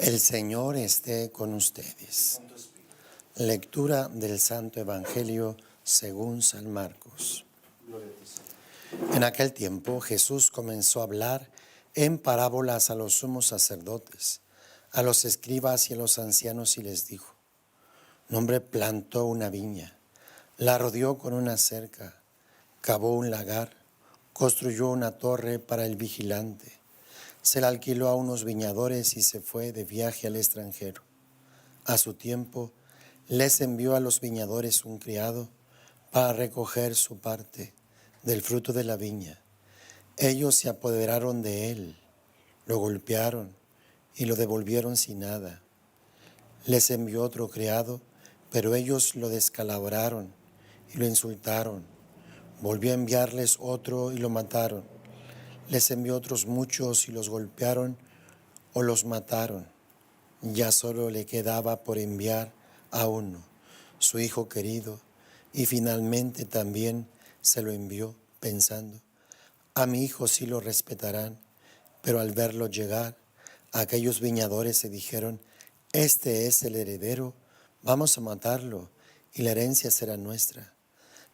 El Señor esté con ustedes. Lectura del Santo Evangelio según San Marcos. En aquel tiempo Jesús comenzó a hablar en parábolas a los sumos sacerdotes, a los escribas y a los ancianos y les dijo: un hombre plantó una viña, la rodeó con una cerca, cavó un lagar, construyó una torre para el vigilante, se la alquiló a unos viñadores y se fue de viaje al extranjero. A su tiempo les envió a los viñadores un criado para recoger su parte del fruto de la viña. Ellos se apoderaron de él, lo golpearon y lo devolvieron sin nada. Les envió otro criado, pero ellos lo descalabraron y lo insultaron. Volvió a enviarles otro y lo mataron. Les envió otros muchos y los golpearon o los mataron. Ya solo le quedaba por enviar a uno, su hijo querido, y finalmente también se lo envió pensando: a mi hijo sí lo respetarán. Pero al verlo llegar, aquellos viñadores se dijeron: este es el heredero, vamos a matarlo y la herencia será nuestra.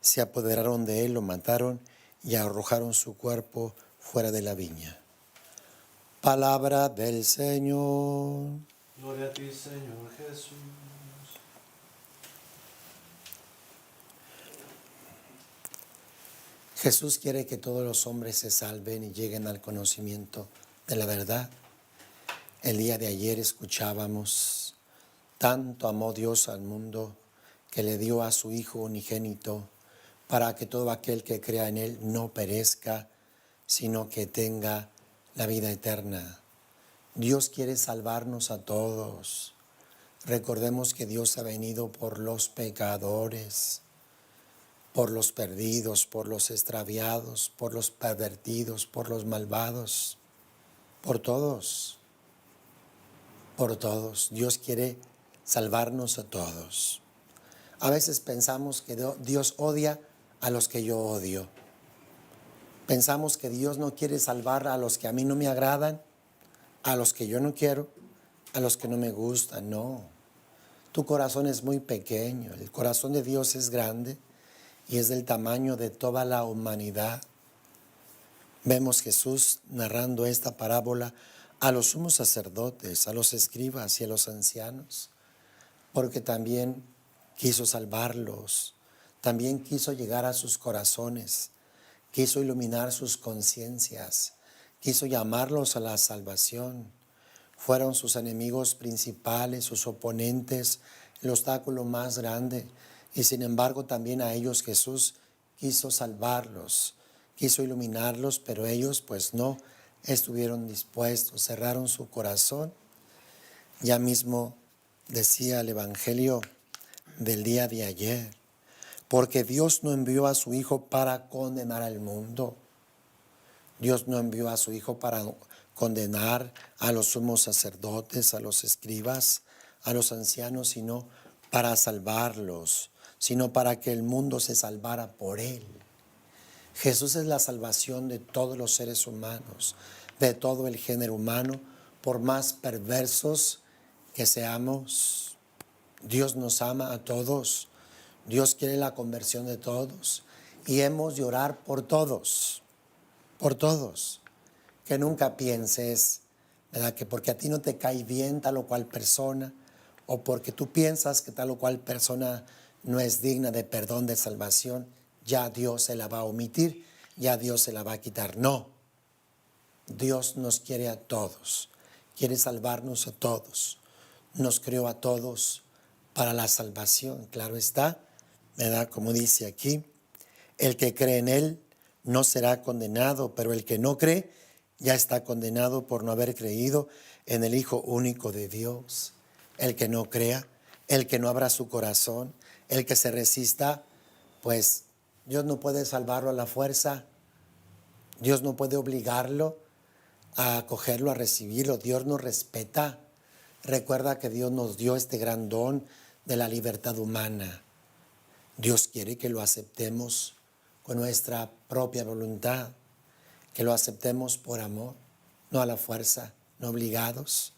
Se apoderaron de él, lo mataron y arrojaron su cuerpo fuera de la viña. Palabra del Señor. Gloria a ti, Señor Jesús. Jesús quiere que todos los hombres se salven y lleguen al conocimiento de la verdad. El día de ayer escuchábamos: tanto amó Dios al mundo que le dio a su Hijo unigénito, para que todo aquel que crea en Él no perezca, sino que tenga la vida eterna. Dios quiere salvarnos a todos. Recordemos que Dios ha venido por los pecadores, por los perdidos, por los extraviados, por los pervertidos, por los malvados, por todos. Por todos. Dios quiere salvarnos a todos. A veces pensamos que Dios odia a los que yo odio. Pensamos que Dios no quiere salvar a los que a mí no me agradan, a los que yo no quiero, a los que no me gustan. No. Tu corazón es muy pequeño. El corazón de Dios es grande y es del tamaño de toda la humanidad. Vemos Jesús narrando esta parábola a los sumos sacerdotes, a los escribas y a los ancianos, porque también quiso salvarlos, también quiso llegar a sus corazones, quiso iluminar sus conciencias, quiso llamarlos a la salvación. Fueron sus enemigos principales, sus oponentes, el obstáculo más grande, y sin embargo también a ellos Jesús quiso salvarlos, quiso iluminarlos, pero ellos pues no estuvieron dispuestos, cerraron su corazón. Ya mismo decía el Evangelio del día de ayer: porque Dios no envió a su Hijo para condenar al mundo. Dios no envió a su Hijo para condenar a los sumos sacerdotes, a los escribas, a los ancianos, sino para salvarlos, sino para que el mundo se salvara por Él. Jesús es la salvación de todos los seres humanos, de todo el género humano, por más perversos que seamos. Dios nos ama a todos. Dios quiere la conversión de todos y hemos de orar por todos, por todos. Que nunca pienses, ¿verdad?, que porque a ti no te cae bien tal o cual persona, o porque tú piensas que tal o cual persona no es digna de perdón, de salvación, ya Dios se la va a omitir, ya Dios se la va a quitar. No, Dios nos quiere a todos, quiere salvarnos a todos, nos creó a todos para la salvación, claro está, ¿verdad? Como dice aquí: el que cree en Él no será condenado, pero el que no cree ya está condenado por no haber creído en el Hijo único de Dios. El que no crea, el que no abra su corazón, el que se resista, pues Dios no puede salvarlo a la fuerza. Dios no puede obligarlo a acogerlo, a recibirlo. Dios nos respeta. Recuerda que Dios nos dio este gran don de la libertad humana. Dios quiere que lo aceptemos con nuestra propia voluntad, que lo aceptemos por amor, no a la fuerza, no obligados.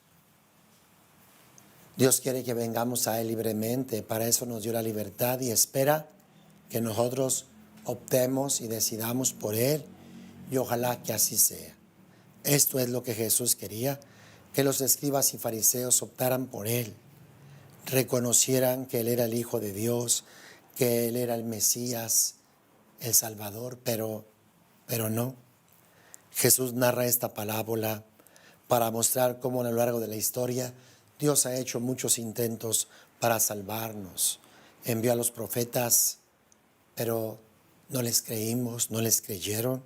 Dios quiere que vengamos a Él libremente. Para eso nos dio la libertad y espera que nosotros optemos y decidamos por Él. Y ojalá que así sea. Esto es lo que Jesús quería, que los escribas y fariseos optaran por Él. Reconocieran que Él era el Hijo de Dios, que Él era el Mesías, el Salvador, pero no. Jesús narra esta parábola para mostrar cómo a lo largo de la historia Dios ha hecho muchos intentos para salvarnos. Envió a los profetas, pero no les creímos, no les creyeron,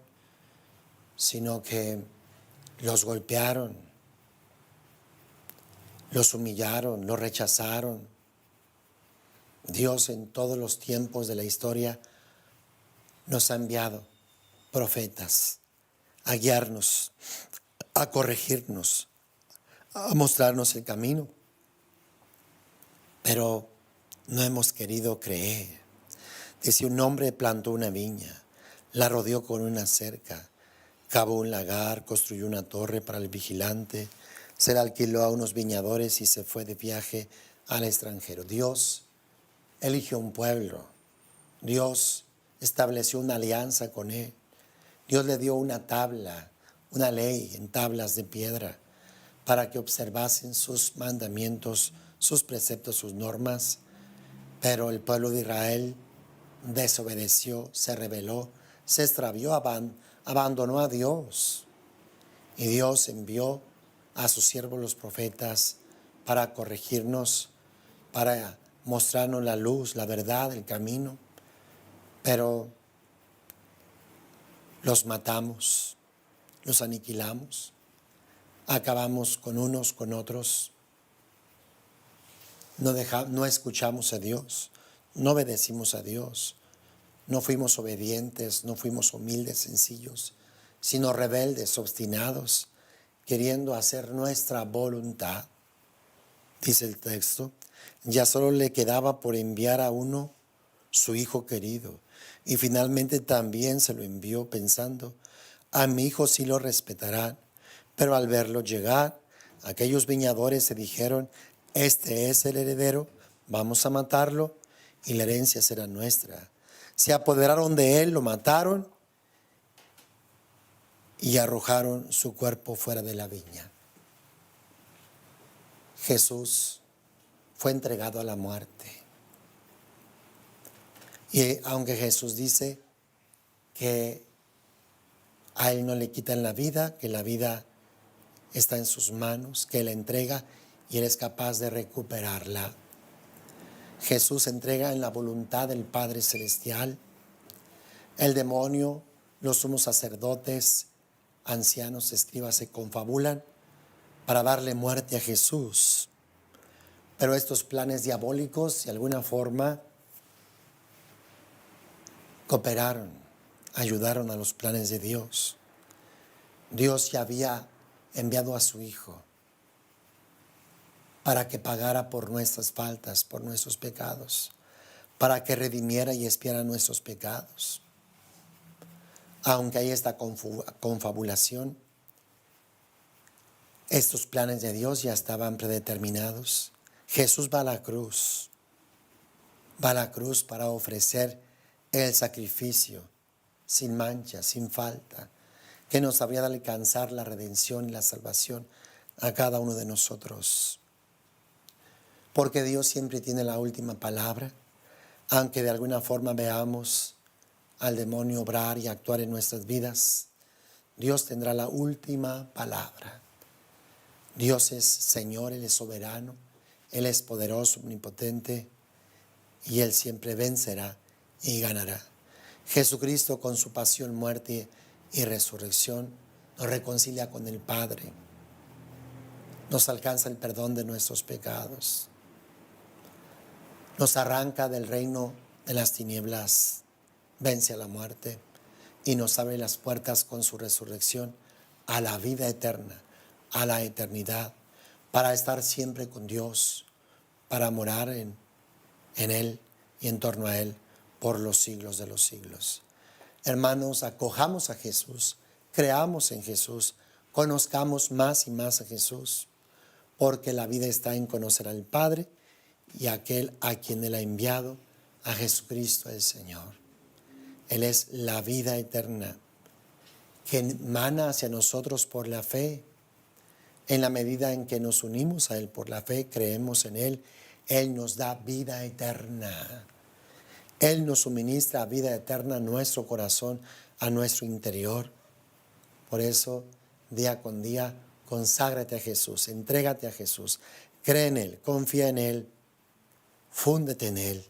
sino que los golpearon, los humillaron, los rechazaron. Dios en todos los tiempos de la historia nos ha enviado profetas a guiarnos, a corregirnos, a mostrarnos el camino. Pero no hemos querido creer. Dice, un hombre plantó una viña, la rodeó con una cerca, cavó un lagar, construyó una torre para el vigilante, se la alquiló a unos viñadores y se fue de viaje al extranjero. Dios eligió un pueblo. Dios estableció una alianza con él. Dios le dio una tabla, una ley en tablas de piedra para que observasen sus mandamientos, sus preceptos, sus normas. Pero el pueblo de Israel desobedeció, se rebeló, se extravió, abandonó a Dios. Y Dios envió a sus siervos los profetas para corregirnos, para mostrarnos la luz, la verdad, el camino. Pero los matamos, los aniquilamos, acabamos con unos, con otros. No escuchamos a Dios, no obedecimos a Dios, no fuimos obedientes, no fuimos humildes, sencillos, sino rebeldes, obstinados, queriendo hacer nuestra voluntad. Dice el texto, ya solo le quedaba por enviar a uno, su hijo querido, y finalmente también se lo envió pensando, a mi hijo sí lo respetarán. Pero al verlo llegar, aquellos viñadores se dijeron, este es el heredero, vamos a matarlo y la herencia será nuestra. Se apoderaron de él, lo mataron y arrojaron su cuerpo fuera de la viña. Jesús fue entregado a la muerte. Y aunque Jesús dice que a Él no le quitan la vida, que la vida está en sus manos, que Él la entrega y Él es capaz de recuperarla. Jesús entrega en la voluntad del Padre Celestial. El demonio, los sumos sacerdotes, ancianos, escribas se confabulan para darle muerte a Jesús. Pero estos planes diabólicos, de alguna forma, cooperaron, ayudaron a los planes de Dios. Dios ya había enviado a su Hijo para que pagara por nuestras faltas, por nuestros pecados, para que redimiera y expiara nuestros pecados. Aunque hay esta confabulación, estos planes de Dios ya estaban predeterminados. Jesús va a la cruz para ofrecer el sacrificio sin mancha, sin falta, que nos habría de alcanzar la redención y la salvación a cada uno de nosotros. Porque Dios siempre tiene la última palabra, aunque de alguna forma veamos al demonio obrar y actuar en nuestras vidas, Dios tendrá la última palabra. Dios es Señor, Él es soberano, Él es poderoso, omnipotente, y Él siempre vencerá y ganará. Jesucristo, con su pasión, muerte y resurrección, nos reconcilia con el Padre, nos alcanza el perdón de nuestros pecados, nos arranca del reino de las tinieblas, vence a la muerte y nos abre las puertas con su resurrección a la vida eterna, a la eternidad, para estar siempre con Dios, para morar en Él y en torno a Él por los siglos de los siglos. Hermanos, acojamos a Jesús, creamos en Jesús, conozcamos más y más a Jesús, porque la vida está en conocer al Padre y aquel a quien Él ha enviado, a Jesucristo el Señor. Él es la vida eterna que emana hacia nosotros por la fe. En la medida en que nos unimos a Él por la fe, creemos en Él, Él nos da vida eterna. Él nos suministra vida eterna a nuestro corazón, a nuestro interior. Por eso, día con día, conságrate a Jesús, entrégate a Jesús, cree en Él, confía en Él, fúndete en Él.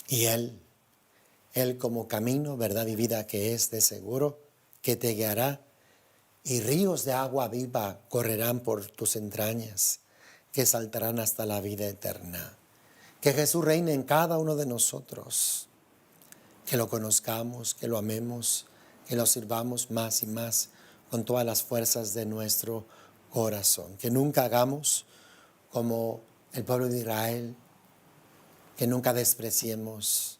Y Él como camino, verdad y vida que es de seguro, que te guiará, y ríos de agua viva correrán por tus entrañas, que saltarán hasta la vida eterna. Que Jesús reine en cada uno de nosotros, que lo conozcamos, que lo amemos, que lo sirvamos más y más con todas las fuerzas de nuestro corazón. Que nunca hagamos como el pueblo de Israel, que nunca despreciemos,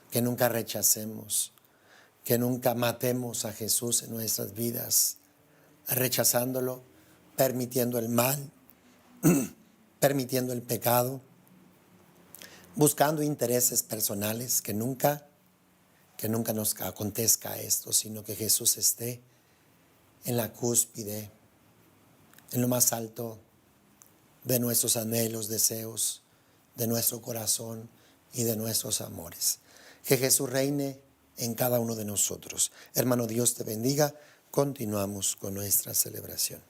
que nunca rechacemos, que nunca matemos a Jesús en nuestras vidas, rechazándolo, permitiendo el mal, permitiendo el pecado, buscando intereses personales, que nunca nos acontezca esto, sino que Jesús esté en la cúspide, en lo más alto de nuestros anhelos, deseos, de nuestro corazón y de nuestros amores. Que Jesús reine en cada uno de nosotros. Hermano, Dios te bendiga. Continuamos con nuestra celebración.